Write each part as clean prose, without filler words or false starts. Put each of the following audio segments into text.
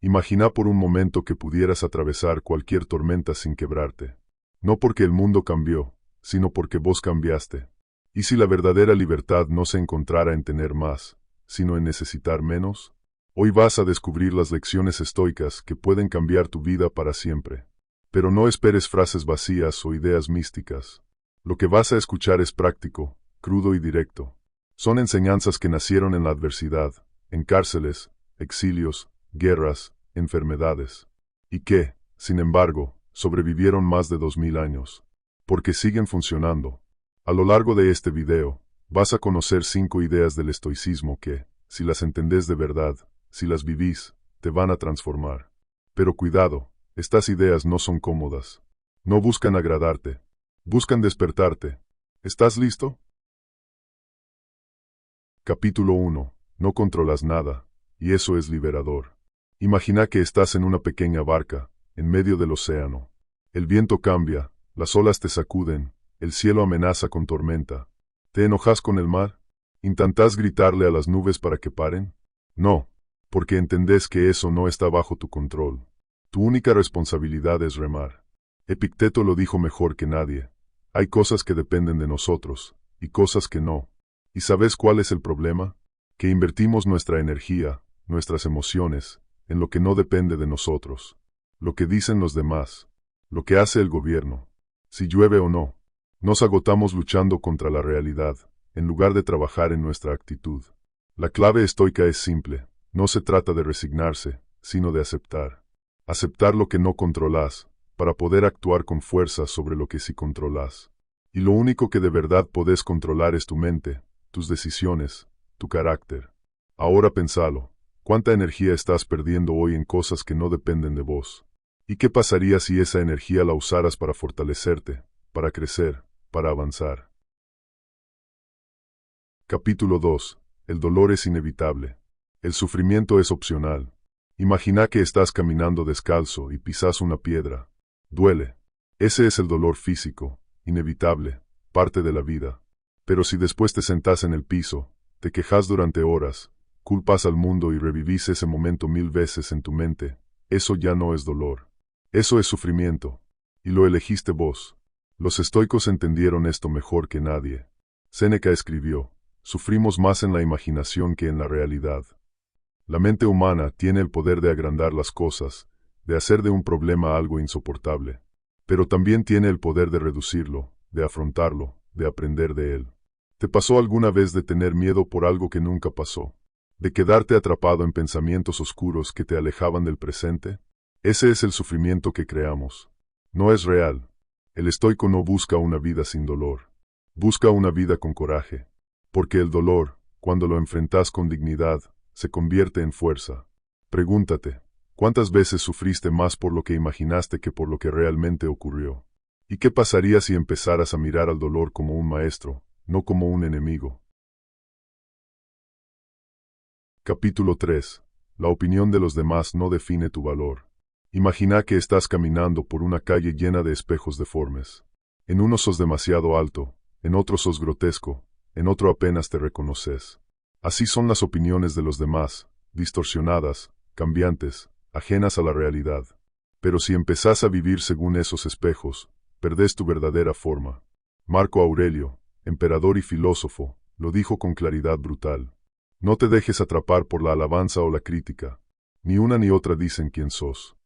Imagina por un momento que pudieras atravesar cualquier tormenta sin quebrarte. No porque el mundo cambió, sino porque vos cambiaste. ¿Y si la verdadera libertad no se encontrara en tener más, sino en necesitar menos? Hoy vas a descubrir las lecciones estoicas que pueden cambiar tu vida para siempre. Pero no esperes frases vacías o ideas místicas. Lo que vas a escuchar es práctico, crudo y directo. Son enseñanzas que nacieron en la adversidad, en cárceles, exilios, guerras, enfermedades. Y que, sin embargo, sobrevivieron más de 2000 años. Porque siguen funcionando. A lo largo de este video, vas a conocer 5 ideas del estoicismo que, si las entendés de verdad, si las vivís, te van a transformar. Pero cuidado, estas ideas no son cómodas. No buscan agradarte. Buscan despertarte. ¿Estás listo? Capítulo 1. No controlas nada, y eso es liberador. Imagina que estás en una pequeña barca, en medio del océano. El viento cambia, las olas te sacuden, el cielo amenaza con tormenta. ¿Te enojas con el mar? ¿Intentás gritarle a las nubes para que paren? No, porque entendés que eso no está bajo tu control. Tu única responsabilidad es remar. Epicteto lo dijo mejor que nadie. Hay cosas que dependen de nosotros, y cosas que no. ¿Y sabes cuál es el problema? Que invertimos nuestra energía, nuestras emociones, en lo que no depende de nosotros. Lo que dicen los demás. Lo que hace el gobierno. Si llueve o no. Nos agotamos luchando contra la realidad, en lugar de trabajar en nuestra actitud. La clave estoica es simple. No se trata de resignarse, sino de aceptar. Aceptar lo que no controlas, para poder actuar con fuerza sobre lo que sí controlas. Y lo único que de verdad podés controlar es tu mente, tus decisiones, tu carácter. Ahora pensalo, ¿cuánta energía estás perdiendo hoy en cosas que no dependen de vos? ¿Y qué pasaría si esa energía la usaras para fortalecerte, para crecer, para avanzar? Capítulo 2. El dolor es inevitable. El sufrimiento es opcional. Imagina que estás caminando descalzo y pisas una piedra. Duele. Ese es el dolor físico, inevitable, parte de la vida. Pero si después te sentás en el piso, te quejas durante horas, culpas al mundo y revivís ese momento 1000 veces en tu mente, eso ya no es dolor. Eso es sufrimiento. Y lo elegiste vos. Los estoicos entendieron esto mejor que nadie. Séneca escribió, sufrimos más en la imaginación que en la realidad. La mente humana tiene el poder de agrandar las cosas, de hacer de un problema algo insoportable. Pero también tiene el poder de reducirlo, de afrontarlo, de aprender de él. ¿Te pasó alguna vez de tener miedo por algo que nunca pasó? ¿De quedarte atrapado en pensamientos oscuros que te alejaban del presente? Ese es el sufrimiento que creamos. No es real. El estoico no busca una vida sin dolor. Busca una vida con coraje. Porque el dolor, cuando lo enfrentas con dignidad, se convierte en fuerza. Pregúntate, ¿cuántas veces sufriste más por lo que imaginaste que por lo que realmente ocurrió? ¿Y qué pasaría si empezaras a mirar al dolor como un maestro, no como un enemigo? Capítulo 3. La opinión de los demás no define tu valor. Imagina que estás caminando por una calle llena de espejos deformes. En uno sos demasiado alto, en otro sos grotesco, en otro apenas te reconoces. Así son las opiniones de los demás, distorsionadas, cambiantes, ajenas a la realidad. Pero si empezás a vivir según esos espejos, perdés tu verdadera forma. Marco Aurelio, emperador y filósofo, lo dijo con claridad brutal. No te dejes atrapar por la alabanza o la crítica. Ni una ni otra dicen quién sos.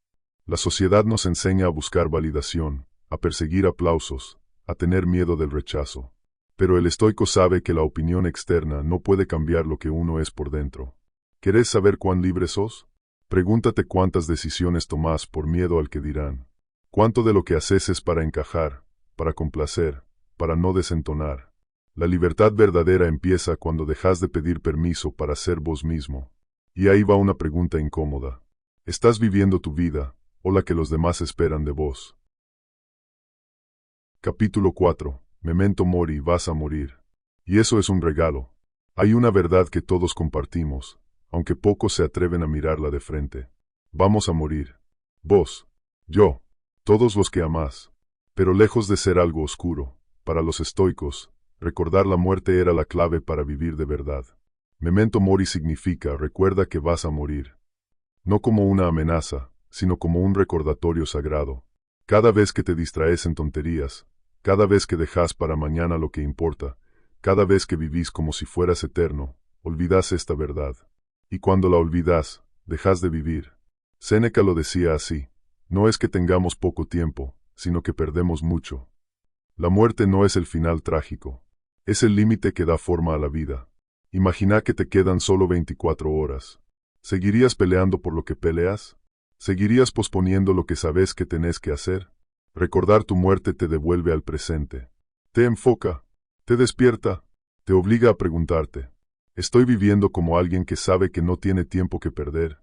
La sociedad nos enseña a buscar validación, a perseguir aplausos, a tener miedo del rechazo. Pero el estoico sabe que la opinión externa no puede cambiar lo que uno es por dentro. ¿Querés saber cuán libre sos? Pregúntate cuántas decisiones tomás por miedo al que dirán. ¿Cuánto de lo que haces es para encajar, para complacer, para no desentonar? La libertad verdadera empieza cuando dejas de pedir permiso para ser vos mismo. Y ahí va una pregunta incómoda. ¿Estás viviendo tu vida, o la que los demás esperan de vos? Capítulo 4. Memento mori, vas a morir. Y eso es un regalo. Hay una verdad que todos compartimos, aunque pocos se atreven a mirarla de frente. Vamos a morir. Vos, yo, todos los que amás. Pero lejos de ser algo oscuro, para los estoicos, recordar la muerte era la clave para vivir de verdad. Memento mori significa recuerda que vas a morir. no como una amenaza, sino como un recordatorio sagrado. Cada vez que te distraes en tonterías, cada vez que dejas para mañana lo que importa, cada vez que vivís como si fueras eterno, olvidas esta verdad. Y cuando la olvidas, dejas de vivir. Séneca lo decía así: no es que tengamos poco tiempo, sino que perdemos mucho. La muerte no es el final trágico, es el límite que da forma a la vida. Imagina que te quedan solo 24 horas. ¿Seguirías peleando por lo que peleas? ¿Seguirías posponiendo lo que sabes que tenés que hacer? Recordar tu muerte te devuelve al presente. Te enfoca, te despierta, te obliga a preguntarte: ¿estoy viviendo como alguien que sabe que no tiene tiempo que perder?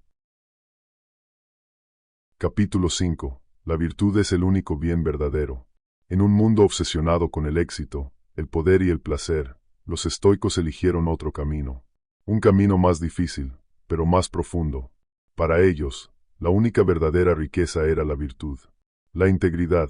Capítulo 5. La virtud es el único bien verdadero. En un mundo obsesionado con el éxito, el poder y el placer, los estoicos eligieron otro camino. Un camino más difícil, pero más profundo. Para ellos, la única verdadera riqueza era la virtud, la integridad,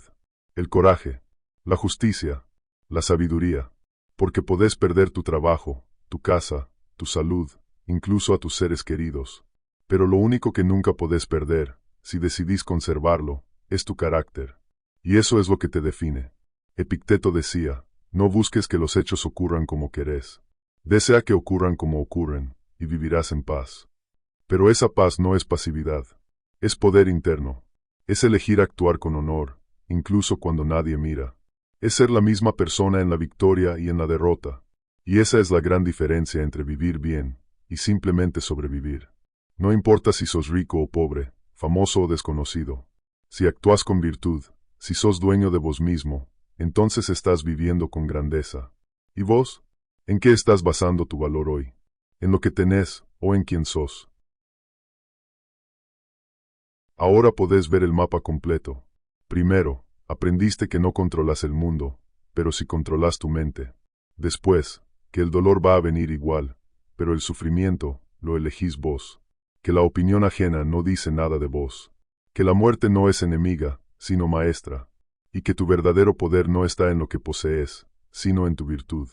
el coraje, la justicia, la sabiduría. Porque podés perder tu trabajo, tu casa, tu salud, incluso a tus seres queridos. Pero lo único que nunca podés perder, si decidís conservarlo, es tu carácter. Y eso es lo que te define. Epicteto decía: no busques que los hechos ocurran como querés. Desea que ocurran como ocurren, y vivirás en paz. Pero esa paz no es pasividad. Es poder interno. Es elegir actuar con honor, incluso cuando nadie mira. Es ser la misma persona en la victoria y en la derrota. Y esa es la gran diferencia entre vivir bien y simplemente sobrevivir. No importa si sos rico o pobre, famoso o desconocido. Si actúas con virtud, si sos dueño de vos mismo, entonces estás viviendo con grandeza. ¿Y vos? ¿En qué estás basando tu valor hoy? ¿En lo que tenés o en quién sos? Ahora podés ver el mapa completo. Primero, aprendiste que no controlas el mundo, pero sí controlas tu mente. Después, que el dolor va a venir igual, pero el sufrimiento lo elegís vos. Que la opinión ajena no dice nada de vos. Que la muerte no es enemiga, sino maestra. Y que tu verdadero poder no está en lo que posees, sino en tu virtud.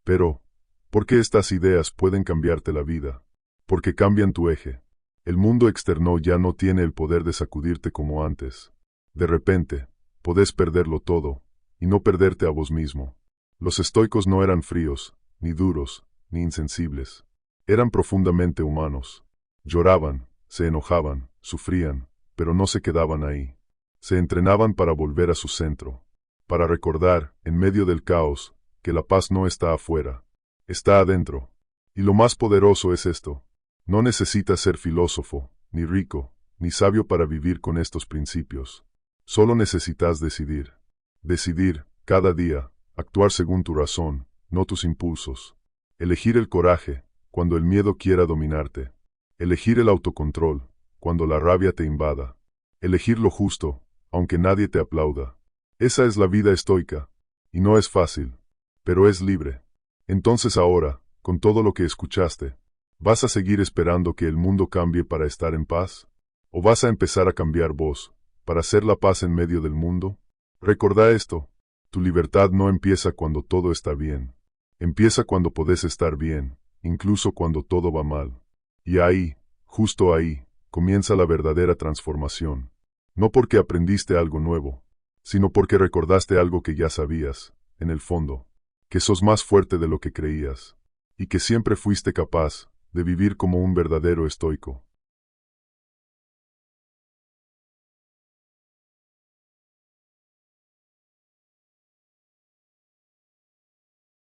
Pero, ¿por qué estas ideas pueden cambiarte la vida? Porque cambian tu eje. El mundo externo ya no tiene el poder de sacudirte como antes. De repente, podés perderlo todo, y no perderte a vos mismo. Los estoicos no eran fríos, ni duros, ni insensibles. Eran profundamente humanos. Lloraban, se enojaban, sufrían, pero no se quedaban ahí. Se entrenaban para volver a su centro, para recordar, en medio del caos, que la paz no está afuera, está adentro. Y lo más poderoso es esto: no necesitas ser filósofo, ni rico, ni sabio para vivir con estos principios. Solo necesitas decidir. Decidir, cada día, actuar según tu razón, no tus impulsos. Elegir el coraje, cuando el miedo quiera dominarte. Elegir el autocontrol, cuando la rabia te invada. Elegir lo justo, aunque nadie te aplauda. Esa es la vida estoica. Y no es fácil, pero es libre. Entonces ahora, con todo lo que escuchaste, ¿vas a seguir esperando que el mundo cambie para estar en paz? ¿O vas a empezar a cambiar vos, para hacer la paz en medio del mundo? Recordá esto: tu libertad no empieza cuando todo está bien. Empieza cuando podés estar bien, incluso cuando todo va mal. Y ahí, justo ahí, comienza la verdadera transformación. No porque aprendiste algo nuevo, sino porque recordaste algo que ya sabías, en el fondo, que sos más fuerte de lo que creías, y que siempre fuiste capaz de vivir como un verdadero estoico.